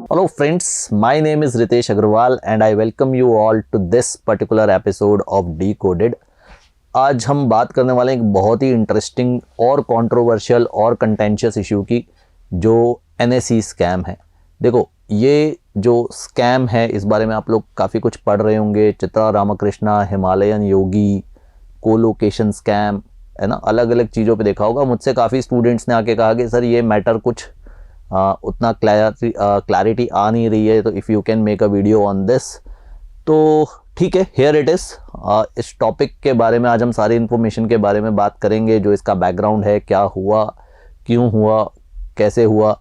Hello friends, my name is Ritesh Agarwal and I welcome you all to this particular episode of Decoded। आज हम बात करने वाले हैं एक बहुत ही इंटरेस्टिंग और कंट्रोवर्शियल और कंटेंशियस इशू की, जो NSE स्कैम है। देखो, ये जो स्कैम है इस बारे में आप लोग काफ़ी कुछ पढ़ रहे होंगे। चित्रा रामाकृष्णा, हिमालयन योगी, कोलोकेशन स्कैम, है ना, अलग अलग चीज़ों पे देखा होगा। मुझसे काफ़ी स्टूडेंट्स ने आके कहा कि सर ये मैटर कुछ उतना क्लैरिटी आ नहीं रही है, तो if you can make a video on this. तो ठीक है, हियर इट इज़। इस टॉपिक के बारे में आज हम सारी इन्फॉर्मेशन के बारे में बात करेंगे, जो इसका बैकग्राउंड है, क्या हुआ, क्यों हुआ, कैसे हुआ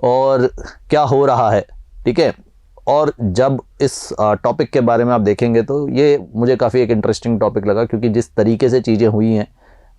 और क्या हो रहा है। ठीक है, और जब इस टॉपिक के बारे में आप देखेंगे तो ये मुझे काफ़ी एक इंटरेस्टिंग टॉपिक लगा, क्योंकि जिस तरीके से चीज़ें हुई हैं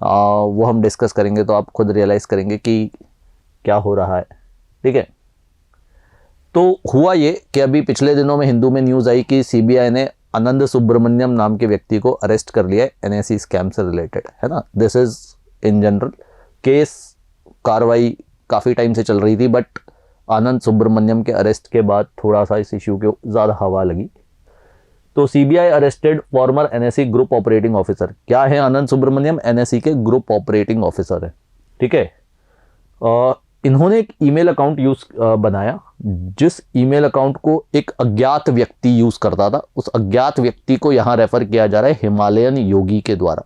वो हम डिस्कस करेंगे तो आप खुद रियलाइज़ करेंगे कि क्या हो रहा है। ठीक है, तो हुआ ये कि अभी पिछले दिनों में हिंदू में न्यूज़ आई कि सीबीआई ने आनंद सुब्रमण्यम नाम के व्यक्ति को अरेस्ट कर लिया है NSE स्कैम से रिलेटेड, है ना। This is in general case, कार्रवाई काफ़ी टाइम से चल रही थी, बट आनंद सुब्रमण्यम के अरेस्ट के बाद थोड़ा सा इस इशू के ज़्यादा हवा लगी। तो CBI arrested farmer NSE group operating officer. क्या है आनंद सुब्रमण्यम? NSE के ग्रुप ऑपरेटिंग ऑफिसर है। ठीक है, इन्होंने एक ईमेल अकाउंट बनाया, जिस ईमेल अकाउंट को एक अज्ञात व्यक्ति यूज़ करता था। उस अज्ञात व्यक्ति को यहाँ रेफर किया जा रहा है हिमालयन योगी के द्वारा।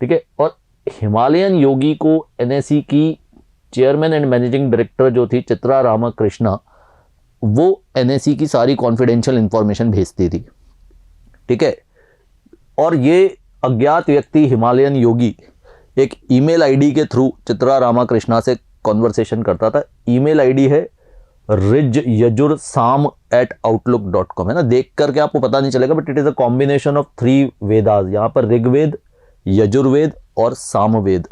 ठीक है, और हिमालयन योगी को NSE की चेयरमैन एंड मैनेजिंग डायरेक्टर जो थी चित्रा रामाकृष्णा, वो NSE की सारी कॉन्फिडेंशियल इंफॉर्मेशन भेजती थी। ठीक है, और ये अज्ञात व्यक्ति हिमालयन योगी एक ईमेल आईडी के थ्रू चित्रा रामाकृष्णा से कॉन्वर्सेशन करता था। ईमेल आईडी है rijyajursam@outlook.com, है ना। देख करके आपको पता नहीं चलेगा, but it is a combination of 3 Vedas. यहाँ पर ऋग्वेद, यजुर्वेद और सामवेद,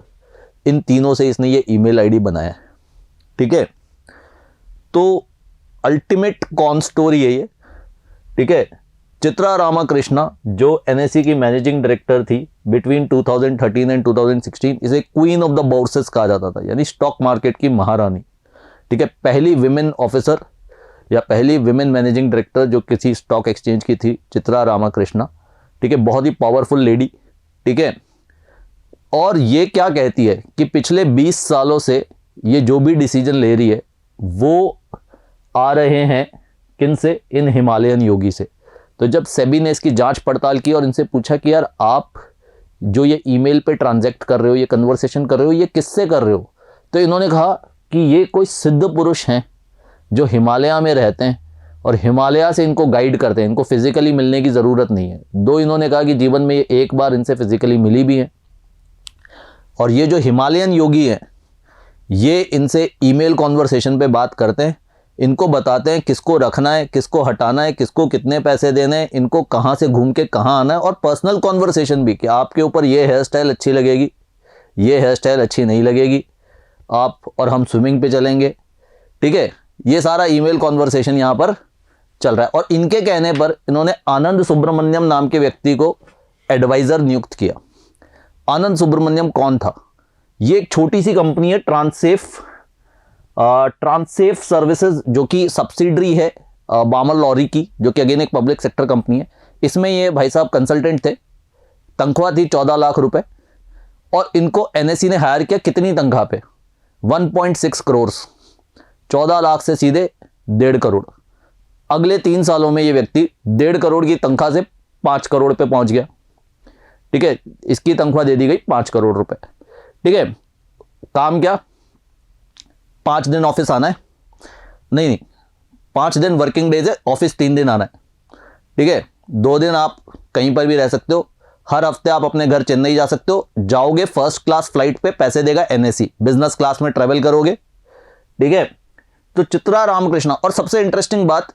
इन तीनों से इसने ये ईमेल आईडी बनाया है। ठीक है, तो अल्टीमेट कॉन स्टोरी है ये। ठीक है, चित्रा रामाकृष्णा जो NSE की मैनेजिंग डायरेक्टर थी बिटवीन 2013 एंड 2016, इसे क्वीन ऑफ द बोर्सेस कहा जाता था, यानी स्टॉक मार्केट की महारानी। ठीक है, पहली विमेन ऑफिसर या पहली विमेन मैनेजिंग डायरेक्टर जो किसी स्टॉक एक्सचेंज की थी, चित्रा रामाकृष्णा। ठीक है, बहुत ही पावरफुल लेडी। ठीक है, और ये क्या कहती है कि पिछले 20 सालों से ये जो भी डिसीजन ले रही है वो आ रहे हैं किन से? इन हिमालयन योगी से। तो जब सेबी ने इसकी जांच पड़ताल की और इनसे पूछा कि यार आप जो ये ईमेल पे ट्रांजैक्ट कर रहे हो, ये कन्वर्सेशन कर रहे हो, ये किससे कर रहे हो, तो इन्होंने कहा कि ये कोई सिद्ध पुरुष हैं जो हिमालय में रहते हैं और हिमालय से इनको गाइड करते हैं, इनको फिजिकली मिलने की ज़रूरत नहीं है। दो, इन्होंने कहा कि जीवन में ये एक बार इनसे फिजिकली मिली भी है, और ये जो हिमालयन योगी हैं ये इनसे ईमेल कॉन्वर्सेशन पे बात करते हैं, इनको बताते हैं किसको रखना है, किसको हटाना है, किसको कितने पैसे देने हैं, इनको कहाँ से घूम के कहाँ आना है, और पर्सनल कॉन्वर्सेशन भी कि आपके ऊपर ये हेयर स्टाइल अच्छी लगेगी, ये हेयर स्टाइल अच्छी नहीं लगेगी, आप और हम स्विमिंग पे चलेंगे। ठीक है, ये सारा ईमेल कॉन्वर्सेशन यहाँ पर चल रहा है, और इनके कहने पर इन्होंने आनंद सुब्रमण्यम नाम के व्यक्ति को एडवाइज़र नियुक्त किया। आनंद सुब्रमण्यम कौन था? ये एक छोटी सी कंपनी है, ट्रांससेफ सर्विसेज, जो कि सब्सिडरी है बामर लॉरी की, जो कि अगेन एक पब्लिक सेक्टर कंपनी है। इसमें ये भाई साहब कंसल्टेंट थे, तनख्वाह थी 14 लाख रुपए, और इनको NSE ने हायर किया कितनी तनख्वाह पे? 1.6 करोड़। 14 लाख से सीधे 1.5 करोड़। अगले 3 सालों में ये व्यक्ति 1.5 करोड़ की तनख्वाह से 5 करोड़ पे पहुंच गया। ठीक है, इसकी तनख्वाह दे दी गई 5 करोड़ रुपए। ठीक है, काम क्या? 5 दिन ऑफिस आना है, नहीं 5 दिन वर्किंग डेज है, ऑफिस 3 दिन आना है। ठीक है, 2 दिन आप कहीं पर भी रह सकते हो, हर हफ्ते आप अपने घर चेन्नई जा सकते हो, जाओगे फर्स्ट क्लास फ्लाइट पे, पैसे देगा NSE, बिजनेस क्लास में ट्रेवल करोगे। ठीक है, तो चित्रा रामकृष्णा, और सबसे इंटरेस्टिंग बात,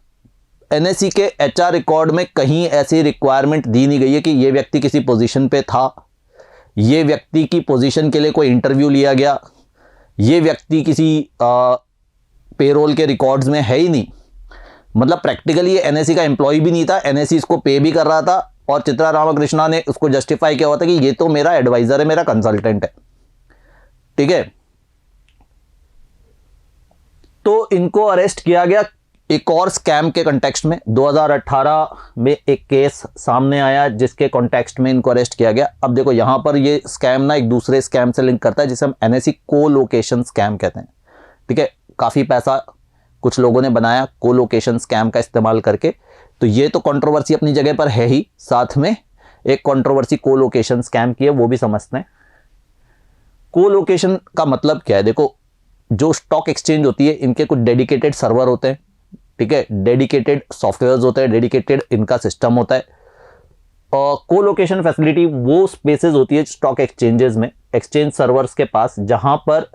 NSE के HR रिकॉर्ड में कहीं ऐसी रिक्वायरमेंट दी नहीं गई है कि ये व्यक्ति किसी पोजीशन पे था, ये व्यक्ति की पोजीशन के लिए कोई इंटरव्यू लिया गया, ये व्यक्ति किसी पेरोल के रिकॉर्ड्स में है ही नहीं। मतलब प्रैक्टिकली ये NSE का एम्प्लॉय भी नहीं था, NSE इसको पे भी कर रहा था, और चित्रा रामाकृष्णा ने उसको जस्टिफाई किया हुआ था कि ये तो मेरा एडवाइजर है, मेरा कंसल्टेंट है। ठीक है, तो इनको अरेस्ट किया गया एक और स्कैम के कंटेक्स्ट में 2018 में एक केस सामने आया जिसके कॉन्टेक्स्ट में इनको अरेस्ट किया गया। अब देखो यहाँ पर ये स्कैम ना एक दूसरे स्कैम से लिंक करता है जिसे हम NSE कोलोकेशन स्कैम कहते हैं। ठीक है, काफ़ी पैसा कुछ लोगों ने बनाया कोलोकेशन स्कैम का इस्तेमाल करके, तो ये तो कंट्रोवर्सी अपनी जगह पर है ही, साथ में एक कंट्रोवर्सी कोलोकेशन स्कैम की है, वो भी समझते हैं। कोलोकेशन का मतलब क्या है? देखो, जो स्टॉक एक्सचेंज होती है इनके कुछ डेडिकेटेड सर्वर होते हैं, ठीक है, डेडिकेटेड सॉफ्टवेयर्स होते हैं, डेडिकेटेड इनका सिस्टम होता है। और कोलोकेशन फैसिलिटी वो स्पेसेस होती है स्टॉक एक्सचेंजेस में, एक्सचेंज सर्वर्स के पास, जहां पर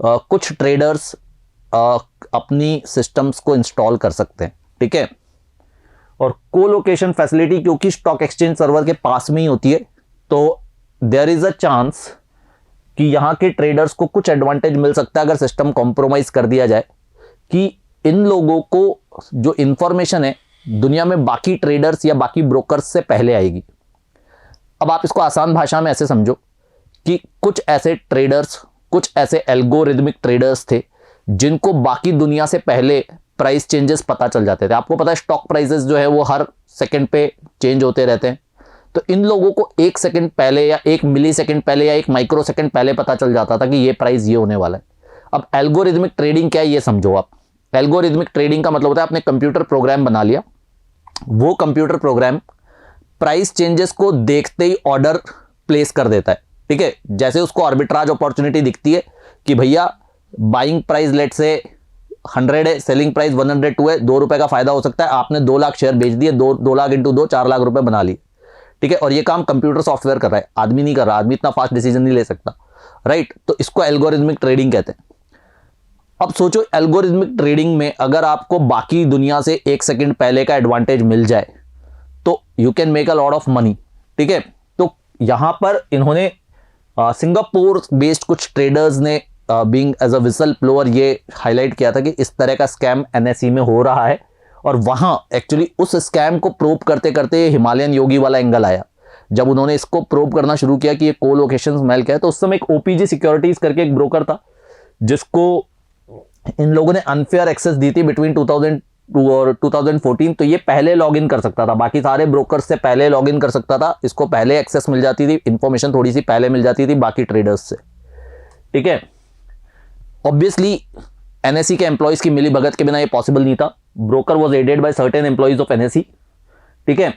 कुछ ट्रेडर्स अपनी सिस्टम्स को इंस्टॉल कर सकते हैं। ठीक है, और कोलोकेशन फैसिलिटी क्योंकि स्टॉक एक्सचेंज सर्वर के पास में ही होती है, तो देयर इज अ चांस कि यहाँ के ट्रेडर्स को कुछ एडवांटेज मिल सकता है अगर सिस्टम कॉम्प्रोमाइज कर दिया जाए, कि इन लोगों को जो इंफॉर्मेशन है दुनिया में बाकी ट्रेडर्स या बाकी ब्रोकर्स से पहले आएगी। अब आप इसको आसान भाषा में ऐसे समझो कि कुछ ऐसे ट्रेडर्स, कुछ ऐसे एल्गोरिदमिक ट्रेडर्स थे जिनको बाकी दुनिया से पहले प्राइस चेंजेस पता चल जाते थे। आपको पता है स्टॉक प्राइसेस जो है वो हर सेकंड पे चेंज होते रहते हैं, तो इन लोगों को 1 सेकंड पहले या 1 मिली सेकंड पहले या 1 माइक्रो सेकंड पहले पता चल जाता था कि ये प्राइस ये होने वाला है। अब एल्गोरिदमिक ट्रेडिंग क्या है ये समझो आप। एल्गोरिदमिक ट्रेडिंग का मतलब होता है आपने कंप्यूटर प्रोग्राम बना लिया, वो कंप्यूटर प्रोग्राम प्राइस चेंजेस को देखते ही ऑर्डर प्लेस कर देता है। ठीक है, जैसे उसको आर्बिट्राज अपॉर्चुनिटी दिखती है कि भैया बाइंग प्राइस लेट से 100 है, सेलिंग प्राइस 102 है, 2 रुपए का फायदा हो सकता है, आपने 2 लाख शेयर बेच दिए, 2 लाख इंटू 2 4 लाख रुपए बना लिए। ठीक है, और ये काम कंप्यूटर सॉफ्टवेयर कर रहा है, आदमी नहीं कर रहा, आदमी इतना फास्ट डिसीजन नहीं ले सकता, राइट। तो इसको एल्गोरिदमिक ट्रेडिंग कहते हैं। अब सोचो एल्गोरिदमिक ट्रेडिंग में अगर आपको बाकी दुनिया से 1 सेकंड पहले का एडवांटेज मिल जाए तो you can make a lot of money. ठीक है, तो यहां पर इन्होंने सिंगापुर बेस्ड कुछ ट्रेडर्स ने being as a whistle blower ये हाईलाइट किया था कि इस तरह का स्कैम NSE में हो रहा है, और वहां एक्चुअली उस स्कैम को प्रूव करते करते हिमालयन योगी वाला एंगल आया। जब उन्होंने इसको प्रूव करना शुरू किया कि ये कोलोकेशन स्मेल क्या है, तो उस समय एक OPG सिक्योरिटीज करके एक ब्रोकर था जिसको इन लोगों ने अनफेयर एक्सेस दी थी बिटवीन 2002 और 2014। तो ये पहले लॉगिन कर सकता था, बाकी सारे ब्रोकर्स से पहले लॉगिन कर सकता था, इसको पहले एक्सेस मिल जाती थी, इंफॉर्मेशन थोड़ी सी पहले मिल जाती थी बाकी ट्रेडर्स से। ठीक है, ऑब्वियसली NSE के एम्प्लॉयज की मिली भगत के बिना ये पॉसिबल नहीं था। Broker was aided by certain employees of NSE। ठीक है,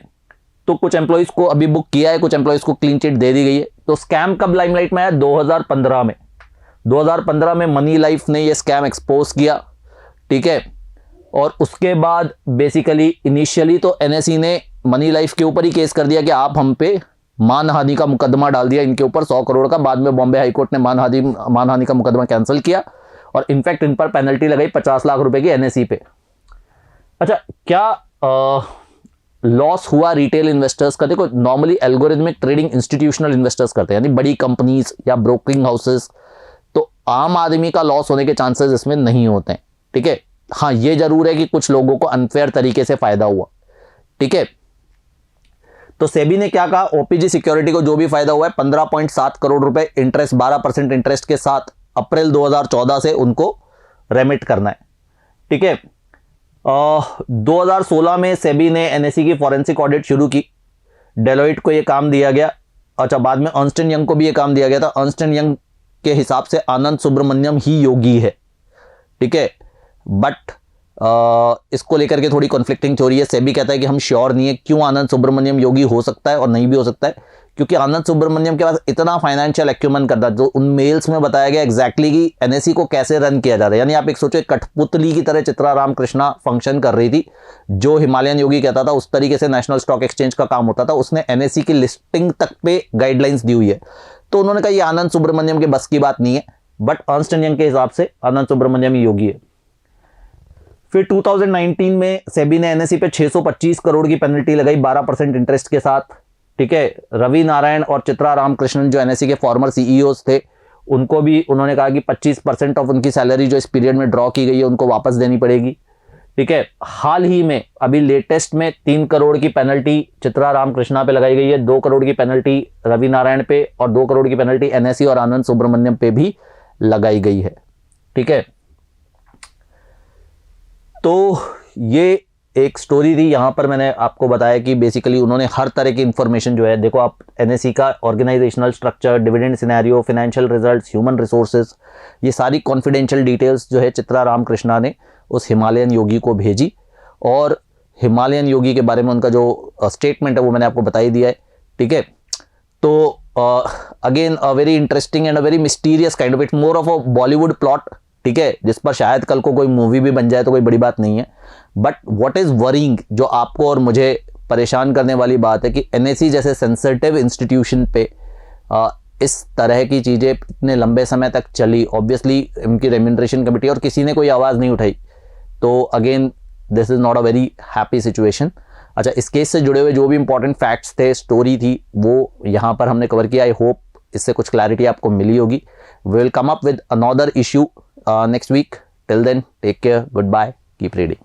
तो कुछ एम्प्लॉयज को अभी बुक किया है, कुछ एम्प्लॉयज को क्लीन चिट दे दी गई है। तो स्कैम कब लाइमलाइट में आया? 2015 में। 2015 में मनी लाइफ ने ये स्कैम एक्सपोज किया। ठीक है, और उसके बाद बेसिकली इनिशियली तो NSE ने मनी लाइफ के ऊपर ही केस कर दिया कि आप हम पे मानहानि का मुकदमा डाल दिया इनके ऊपर 100 करोड़ का। बाद में बॉम्बे हाईकोर्ट ने मानहानि का मुकदमा कैंसिल किया और इनफैक्ट इन पर पेनल्टी लगाई 50 लाख रुपए की NSE पे। अच्छा, क्या लॉस हुआ रिटेल इन्वेस्टर्स का? देखो, normally algorithmic trading institutional investors करते हैं, यानी बड़ी कंपनीज या ब्रोकरिंग हाउसेस, तो आम आदमी का लॉस होने के चांसेस इसमें नहीं होते हैं। ठीक है, हाँ ये जरूर है कि कुछ लोगों को अनफेयर तरीके से फायदा हुआ। ठीक है, तो सेबी ने क्या कहा, OPG सिक्योरिटी को जो भी फायदा हुआ है 15.7 करोड़ रुपए इंटरेस्ट 12% इंटरेस्ट के साथ अप्रैल 2014 से उनको रेमिट करना है। ठीक है, 2016 में सेबी ने NSE की फॉरेंसिक ऑडिट शुरू की, डेलोइट को ये काम दिया गया। अच्छा, बाद में अर्न्स्ट एंड यंग को भी ये काम दिया गया था। अर्न्स्ट एंड यंग के हिसाब से आनंद सुब्रमण्यम ही योगी है। ठीक है, बट इसको लेकर के थोड़ी कॉन्फ्लिक्टिंग थ्योरी है। सेबी कहता है कि हम श्योर नहीं है क्यों आनंद सुब्रमण्यम योगी हो सकता है और नहीं भी हो सकता है, क्योंकि आनंद सुब्रमण्यम के पास इतना फाइनेंशियल एक्यूमेंट करता है, जो उन मेल्स में बताया गया एग्जैक्टली कि NSE को कैसे रन किया जा रहा है। यानी आप एक सोचो, एक कठपुतली की तरह चित्रा राम कृष्णा फंक्शन कर रही थी। जो हिमालयन योगी कहता था उस तरीके से नेशनल स्टॉक एक्सचेंज का काम होता था। उसने NSE की लिस्टिंग तक पे गाइडलाइंस दी हुई है। तो उन्होंने कहा ये आनंद सुब्रमण्यम के बस की बात नहीं है, बट अर्न्स्ट एंड यंग के हिसाब से आनंद सुब्रमण्यम ही योगी है। फिर 2019 में सेबी ने NSE पे 625 करोड़ की पेनल्टी लगाई 12% इंटरेस्ट के साथ। ठीक है, रवि नारायण और चित्रा रामकृष्णन जो NSE के फॉर्मर CEOs थे, उनको भी उन्होंने कहा कि 25% ऑफ उनकी सैलरी जो इस पीरियड में ड्रॉ की गई है उनको वापस देनी पड़ेगी। ठीक है, हाल ही में अभी लेटेस्ट में 3 करोड़ की पेनल्टी चित्रा रामकृष्णा पे लगाई गई है, 2 करोड़ की पेनल्टी रवि नारायण पे और 2 करोड़ की पेनल्टी NSE और आनंद सुब्रमण्यम पे भी लगाई गई है। ठीक है, तो ये एक स्टोरी थी। यहाँ पर मैंने आपको बताया कि बेसिकली उन्होंने हर तरह की इन्फॉर्मेशन जो है, देखो आप एनएससी का organisational structure, dividend scenario, financial results, human resources, ये सारी कॉन्फिडेंशियल डिटेल्स जो है चित्रा रामकृष्णा ने उस हिमालयन योगी को भेजी। और हिमालयन योगी के बारे में उनका जो स्टेटमेंट है वो मैंने आपको बता ही दिया है, ठीक है। तो again a very interesting and a very mysterious kind of, it more of a Bollywood plot, ठीक है, जिस पर शायद कल को कोई मूवी भी बन जाए तो कोई बड़ी बात नहीं है। बट व्हाट इज वरिंग, जो आपको और मुझे परेशान करने वाली बात है कि एनएससी जैसे सेंसिटिव इंस्टीट्यूशन पे इस तरह की चीज़ें इतने लंबे समय तक चली। ऑब्वियसली इनकी रेम्यूनरेशन कमेटी और किसी ने कोई आवाज़ नहीं उठाई। तो again this is not a very happy situation. अच्छा, इस केस से जुड़े हुए जो भी इंपॉर्टेंट फैक्ट्स थे, स्टोरी थी, वो यहाँ पर हमने कवर किया। आई होप इससे कुछ क्लैरिटी आपको मिली होगी। We will come up with another issue next week. Till then take care, goodbye, keep reading.